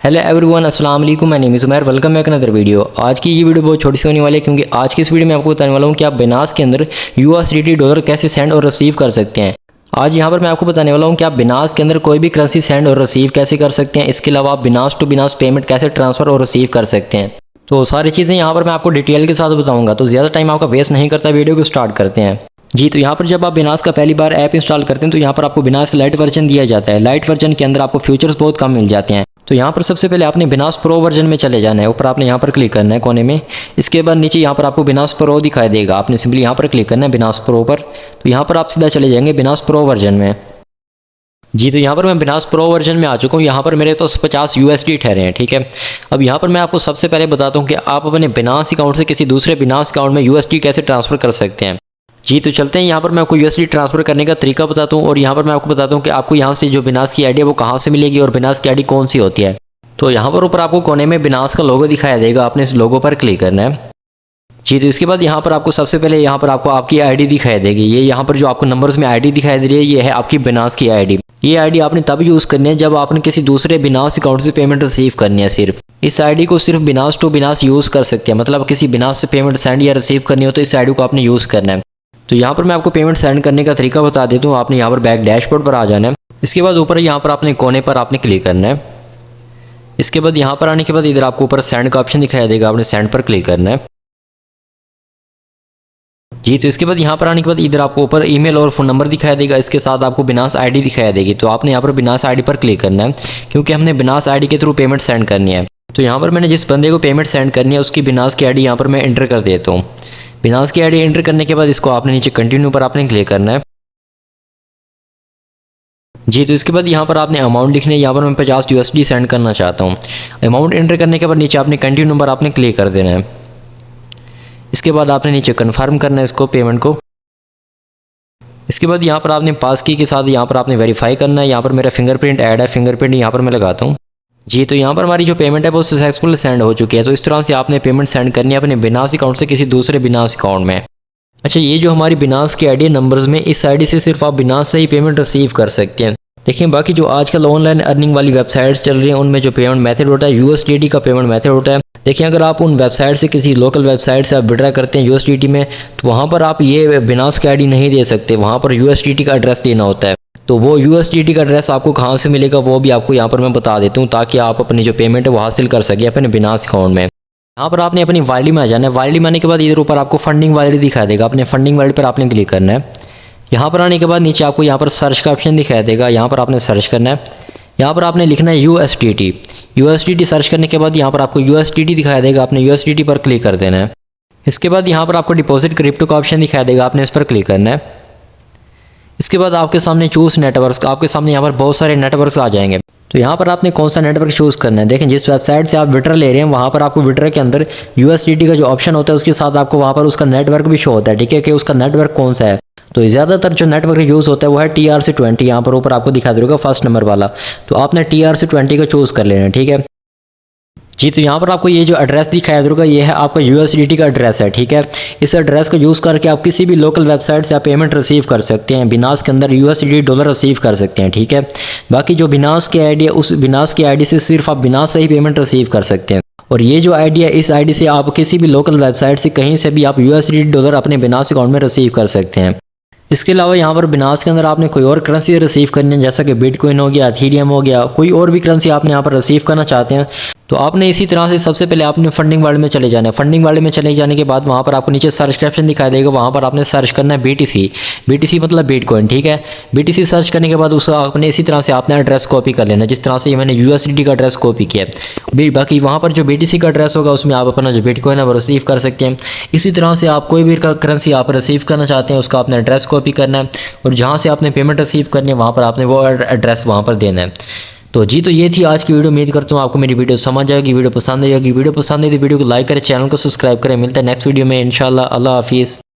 Hello everyone, अस्सलाम वालेकुम। मैं name is Umair, welcome back another video. आज की ये वीडियो बहुत छोटी सी होने वाली है क्योंकि आज की इस वीडियो में आपको बताने वाला हूँ कि आप बिनास के अंदर USDT डॉलर कैसे सेंड और रिसीव कर सकते हैं। आज यहाँ पर मैं आपको बताने वाला हूँ कि आप बिनास के अंदर कोई भी करेंसी सेंड और रिसीव कैसे कर सकते हैं। इसके अलावा आप बिनास टू बिनास पेमेंट कैसे ट्रांसफ़र और रिसीव कर सकते हैं। तो सारी चीज़ें यहाँ पर मैं आपको डिटेल के साथ बताऊँगा। तो ज़्यादा टाइम आपका वेस्ट नहीं करता, वीडियो को स्टार्ट करते हैं। जी, तो यहाँ पर जब आप बिनास का पहली बार ऐप इंस्टॉल करते हैं तो यहाँ पर आपको बिनास लाइट वर्जन दिया जाता है। लाइट वर्जन के अंदर आपको फीचर्स बहुत कम मिल जाते हैं। तो यहाँ पर सबसे पहले आपने बिनास प्रो वर्जन में चले जाना है। ऊपर आपने यहाँ पर क्लिक करना है कोने में। इसके बाद नीचे यहाँ पर आपको बिनास प्रो दिखाई देगा, आपने सिंपली यहाँ पर क्लिक करना है बिनास प्रो पर। तो यहाँ पर आप सीधा चले जाएंगे बिनास प्रो वर्जन में। जी, तो यहाँ पर मैं बिनास प्रो वर्जन में आ चुका हूँ। यहाँ पर मेरे पास 50 USD ठहरे हैं, ठीक है। अब यहाँ पर मैं आपको सबसे पहले बताता हूँ कि आप अपने बिनास अकाउंट से किसी दूसरे बिनास अकाउंट में USD कैसे ट्रांसफ़र कर सकते हैं। जी, तो चलते हैं। यहाँ पर मैं आपको USD ट्रांसफ़र करने का तरीका बताता हूँ और यहाँ पर मैं आपको बताता हूँ कि आपको यहाँ से जो बिनास की आईडी है वो कहाँ से मिलेगी और बिनास की आईडी कौन सी होती है। तो यहाँ पर ऊपर आपको कोने में बिनास का लोगो दिखाया देगा, आपने इस लोगो पर क्लिक करना है। जी, तो इसके बाद यहाँ पर आपको सबसे पहले यहाँ पर आपको आपकी आईडी दिखाई देगी। ये यहाँ पर जो आपको नंबर्स में आईडी दिखाई दे रही है, ये है आपकी बिनास की आईडी। ये आईडी आपने तब यूज़ करनी है जब आपने किसी दूसरे बिनास अकाउंट से पेमेंट रिसीव करनी है। सिर्फ इस आईडी को सिर्फ बिनास टू बिनास यूज़ कर सकते हैं। मतलब किसी बिनास से पेमेंट सेंड या रिसीव करनी हो तो इस आईडी को आपने यूज़ करना है। तो यहाँ पर मैं आपको पेमेंट सेंड करने का तरीका बता देता हूँ। आपने यहाँ पर बैक डैशबोर्ड पर आ जाना है। इसके बाद ऊपर यहाँ पर आपने कोने पर आपने क्लिक करना है। इसके बाद यहाँ पर आने के बाद इधर आपको ऊपर सेंड का ऑप्शन दिखाई देगा, आपने सेंड पर क्लिक करना है। जी, तो इसके बाद यहाँ पर आने के बाद इधर आपको ऊपर ईमेल और फ़ोन नंबर दिखाई देगा। इसके साथ आपको बिनास आईडी दिखाई देगी। तो आपने यहाँ पर बिनास आईडी पर क्लिक करना है क्योंकि हमने बिनास आईडी के थ्रू पेमेंट सेंड करनी है। तो यहाँ पर मैंने जिस बंदे को पेमेंट सेंड करनी है उसकी बिनास की आईडी यहाँ पर मैं एंटर कर देता हूँ। बिनास की आईडी एंटर करने के बाद इसको आपने नीचे कंटिन्यू पर आपने क्लिक करना है। जी, तो इसके बाद यहाँ पर आपने अमाउंट लिखनी है। यहाँ पर मैं 50 USD सेंड करना चाहता हूँ। अमाउंट एंटर करने के बाद नीचे आपने कंटिन्यू पर आपने क्लिक कर देना है। इसके बाद आपने नीचे कन्फर्म करना है इसको पेमेंट को। इसके बाद यहाँ पर आपने पास की के साथ यहाँ पर आपने वेरीफाई करना है। यहाँ पर मेरा फिंगरप्रिंट ऐड है, फिंगरप्रिंट यहाँ पर मैं लगाता हूँ। जी, तो यहाँ पर हमारी जो पेमेंट है वो सक्सेसफुल सेंड हो चुकी है। तो इस तरह से आपने पेमेंट सेंड करनी है अपने बिनास अकाउंट से किसी दूसरे बिनास अकाउंट में। अच्छा, ये जो हमारी बिनास की आईडी नंबर्स में, इस आईडी से सिर्फ आप बिनास से ही पेमेंट रिसीव कर सकते हैं। देखिए, बाकी जो आजकल ऑनलाइन अर्निंग वाली वेबसाइट्स चल रही हैं उनमें जो पेमेंट मेथड होता है USDT का पेमेंट मेथड होता है। देखिए, अगर आप उन वेबसाइट से किसी लोकल वेबसाइट से आप विड्रा करते हैं USDT में, तो वहाँ पर आप ये बिनास की आईडी नहीं दे सकते। वहाँ पर USDT का एड्रेस देना होता है। तो वो USDT का एड्रेस आपको कहाँ से मिलेगा वो भी आपको यहाँ पर मैं बता देता हूँ ताकि आप अपनी जो पेमेंट है वो हासिल कर सकें अपने बिनास अकाउंट में। यहाँ पर आपने अपनी वॉलेट में आ जाना है। वॉलेट में आने के बाद इधर ऊपर आपको फंडिंग वॉलेट दिखा देगा, अपने फंडिंग वॉलेट पर आपने क्लिक करना है। यहाँ पर आने के बाद नीचे आपको यहाँ पर सर्च का ऑप्शन दिखाई देगा, यहाँ पर आपने सर्च करना है। यहाँ पर आपने लिखना है USDT सर्च करने के बाद यहाँ पर आपको USDT दिखाई देगा, आपने USDT पर क्लिक कर देना है। इसके बाद यहाँ पर आपको डिपॉजिट क्रिप्टो का ऑप्शन दिखाई देगा, आपने इस पर क्लिक करना है। इसके बाद आपके सामने चूज़ नेटवर्क, आपके सामने यहाँ पर बहुत सारे नेटवर्क आ जाएंगे। तो यहाँ पर आपने कौन सा नेटवर्क चूज़ करना है। देखें, जिस वेबसाइट से आप विड्रा ले रहे हैं वहाँ पर आपको विड्रा के अंदर USDT का जो ऑप्शन होता है उसके साथ आपको वहाँ पर उसका नेटवर्क भी शो होता है, ठीक है, कि उसका नेटवर्क कौन सा है। तो ज़्यादातर जो नेटवर्क यूज़ होता है वो है TRC20। यहाँ पर ऊपर आपको दिखा देगा फर्स्ट नंबर वाला। तो आपने TRC20 का चूज़ कर लेना है, ठीक है। जी, तो यहाँ पर आपको ये जो एड्रेस दिखाया देगा ये है आपका USDT का एड्रेस है, ठीक है। इस एड्रेस को यूज़ करके आप किसी भी लोकल वेबसाइट से आप पेमेंट रिसीव कर सकते हैं। बिनास के अंदर USDT डॉलर रिसीव कर सकते हैं, ठीक है। बाकी जो बिनास की आईडी है उस बिनास की आईडी से सिर्फ आप बिनास से ही पेमेंट रिसीव कर सकते हैं। और ये जो आईडी है इस आईडी से आप किसी भी लोकल वेबसाइट से कहीं से भी आप USDT डॉलर अपने बिनास अकाउंट में रिसीव कर सकते हैं। इसके अलावा यहाँ पर बिनास के अंदर आपने कोई और करेंसी रिसीव करनी है, जैसा कि बिटकॉइन हो गया, इथेरियम हो गया, कोई और भी करेंसी आपने यहाँ पर रिसीव करना चाहते हैं तो आपने इसी तरह से सबसे पहले आपने फंडिंग वॉलेट में चले जाना है। फंडिंग वॉलेट में चले जाने के बाद वहाँ पर आपको नीचे सर्च का ऑप्शन दिखाई देगा, वहाँ पर आपने सर्च करना है BTC मतलब बिटकॉइन, ठीक है। BTC सर्च करने के बाद उसका आपने इसी तरह से आपने एड्रेस कॉपी कर लेना, जिस तरह से मैंने USDT का एड्रेस कॉपी किया है। बाकी वहाँ पर जो BTC का एड्रेस होगा उसमें आप अपना जो बिटकॉइन है वो रिसीव कर सकते हैं। इसी तरह से आप कोई भी करेंसी आप रिसीव करना चाहते हैं उसका आपने एड्रेस कॉपी करना है और जहाँ से आपने पेमेंट रिसीव करनी है वहाँ पर आपने वो एड्रेस वहाँ पर देना है। तो जी, तो ये थी आज की वीडियो। उम्मीद करता हूँ आपको मेरी वीडियो समझ आएगी, वीडियो पसंद आएगी। वीडियो पसंद है तो वीडियो को लाइक करें, चैनल को सब्सक्राइब करें। मिलता है नेक्स्ट वीडियो में इंशाल्लाह। अल्लाह हाफिज़।